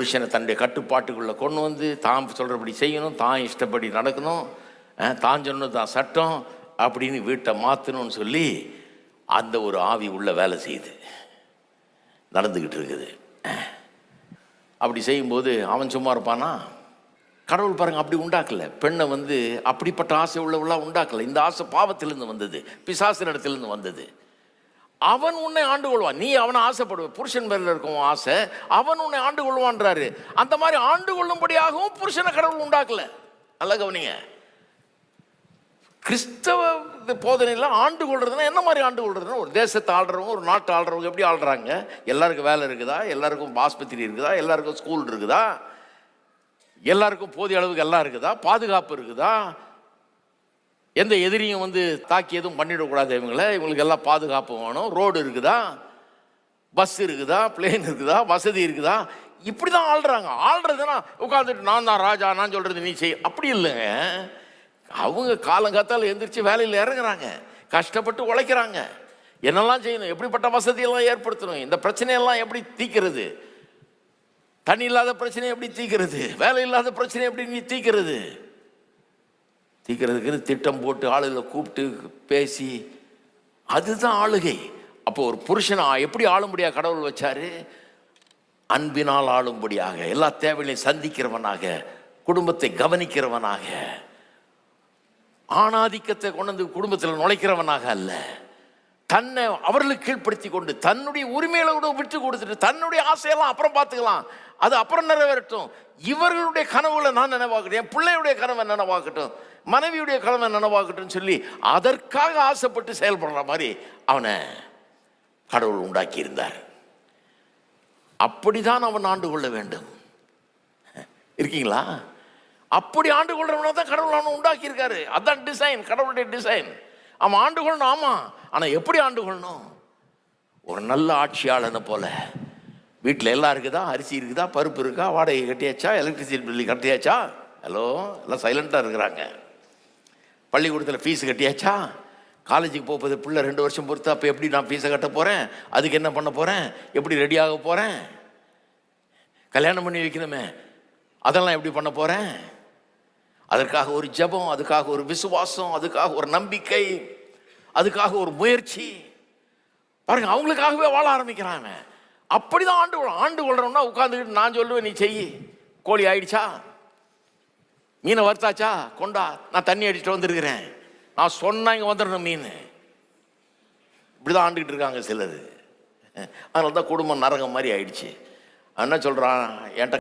புருஷனை தன்னுடைய கட்டுப்பாட்டுக்குள்ளே கொண்டு வந்து தான் சொல்கிறபடி செய்யணும், தான் இஷ்டப்படி நடக்கணும், தான் சொன்னது தான் சட்டம் அப்படின்னு வீட்டை மாற்றணும்னு சொல்லி அந்த ஒரு ஆவி உள்ள வேலை செய்யுது, நடந்துக்கிட்டு இருக்குது. அப்படி செய்யும்போது அவன் சும்மா இருப்பானா? கடவுள் பாருங்க அப்படி உண்டாக்கல. பெண்ணை வந்து அப்படிப்பட்ட ஆசை உள்ளவளாக உண்டாக்கல. இந்த ஆசை பாவத்திலிருந்து வந்தது, பிசாசின் இடத்திலிருந்து வந்தது. அவன் உன்னை ஆண்டு கொள்வான், நீ அவனை ஆசைப்படுவ. புருஷன் பேரில் இருக்கும் ஆசை, அவன் உன்னை ஆண்டு கொள்வான்றாரு. அந்த மாதிரி ஆண்டு கொள்ளும்படியாகவும் புருஷனை கடவுள் உண்டாக்கல. நல்ல கவனிங்க, கிறிஸ்தவ போதனையில் ஆண்டு கொள்றதுன்னா என்ன மாதிரி ஆண்டு கொள்றதுன்னா, ஒரு தேசத்தை ஆள்றவங்க, ஒரு நாட்டை ஆள்றவங்க எப்படி ஆள்றாங்க? எல்லாருக்கும் வேலை இருக்குதா? எல்லாருக்கும் ஆஸ்பத்திரி இருக்குதா? எல்லாருக்கும் ஸ்கூல் இருக்குதா? எல்லாருக்கும் போதிய அளவுக்கு எல்லாம் இருக்குதா? பாதுகாப்பு இருக்குதா? எந்த எதிரியும் வந்து தாக்கி எதுவும் பண்ணிடக்கூடாது இவங்களுக்கு எல்லாம் பாதுகாப்பு வேணும். ரோடு இருக்குதா? பஸ் இருக்குதா? பிளேன் இருக்குதா? வசதி இருக்குதா? இப்படி தான் ஆள்றாங்க. ஆள்றதுன்னா உட்காந்துட்டு நான் தான் ராஜா, நான் சொல்றது நீ செய், அப்படி இல்லைங்க. அவங்க காலங்காத்தால் எந்திரிச்சு வேலையில் இறங்குறாங்க, கஷ்டப்பட்டு உழைக்கிறாங்க. என்னெல்லாம் செய்யணும், எப்படிப்பட்ட வசதியெல்லாம் ஏற்படுத்தணும், இந்த பிரச்சனையெல்லாம் எப்படி தீக்கிறது, தண்ணி இல்லாத பிரச்சனை எப்படி தீக்கிறது, வேலை இல்லாத பிரச்சனை எப்படி நீ தீக்கிறதுக்கு திட்டம் போட்டு ஆளுகளை கூப்பிட்டு பேசி, அதுதான் ஆளுகை. அப்போ ஒரு புருஷனை எப்படி ஆளும்படியாக கடவுள் வச்சாரு? அன்பினால் ஆளும்படியாக, எல்லா தேவைகளையும் சந்திக்கிறவனாக, குடும்பத்தை கவனிக்கிறவனாக, ஆணாதிக்கத்தை கொண்டு வந்து குடும்பத்தில் நுழைக்கிறவனாக அல்ல, தன்னை அவர்களுக்கு கீழ்ப்படுத்தி கொண்டு தன்னுடைய உரிமையில கூட விட்டு கொடுத்துட்டு தன்னுடைய ஆசையெல்லாம் அப்புறம் பார்த்துக்கலாம், அது அப்புறம் நிறைவேறட்டும், இவர்களுடைய கனவுகளை நான் நினைவாக்கட்டும், என் பிள்ளையுடைய கனவை நினைவாக்கட்டும், மனைவியுடைய கனவை நினைவாக்கட்டும் சொல்லி அதற்காக ஆசைப்பட்டு செயல்படுற மாதிரி அவனை கடவுள் உண்டாக்கி இருந்தார். அப்படிதான் அவன் ஆண்டு கொள்ள வேண்டும். இருக்கீங்களா? அப்படி ஆண்டு கொள்றவனா தான் கடவுள் அவனை உண்டாக்கி இருக்காரு. அதான் டிசைன், கடவுளுடைய டிசைன். அவன் ஆண்டு கொள்ளணும், ஆமா. ஆனா எப்படி ஆண்டு கொள்ளணும்? ஒரு நல்ல ஆட்சியாளனை போல. வீட்டில் எல்லாம் இருக்குதா? அரிசி இருக்குதா? பருப்பு இருக்கா? வாடகை கட்டியாச்சா? எலக்ட்ரிசிட்டி பில்லு கட்டியாச்சா? ஹலோ, எல்லாம் சைலண்டாக இருக்கிறாங்க. பள்ளிக்கூடத்தில் ஃபீஸ் கட்டியாச்சா? காலேஜுக்கு போகுது பிள்ளை 2 வருஷம் பொறுத்து, அப்போ எப்படி நான் ஃபீஸை கட்ட போகிறேன், அதுக்கு என்ன பண்ண போகிறேன், எப்படி ரெடியாக போகிறேன், கல்யாணம் பண்ணி வைக்கணுமே அதெல்லாம் எப்படி பண்ண போகிறேன், அதற்காக ஒரு ஜெபம், அதுக்காக ஒரு விசுவாசம், அதுக்காக ஒரு நம்பிக்கை, அதுக்காக ஒரு முயற்சி. பாருங்க, அவங்களுக்காகவே வாழ ஆரம்பிக்கிறாங்க. அப்படிதான் ஆண்டு கொள்றோம்னா உட்காந்துக்கிட்டு நான் சொல்லுவேன் நீ செய். கோழி ஆயிடுச்சா? மீனை வறுத்தாச்சா? கொண்டா, நான் தண்ணி அடிச்சுட்டு வந்துருக்கிறேன், நான் சொன்னா இங்கே வந்துடணும் மீன். இப்படிதான் ஆண்டுகிட்டு இருக்காங்க சிலர். அதனால தான் குடும்பம் நரகம் மாதிரி ஆயிடுச்சு. என்ன சொல்கிறான், என்கிட்ட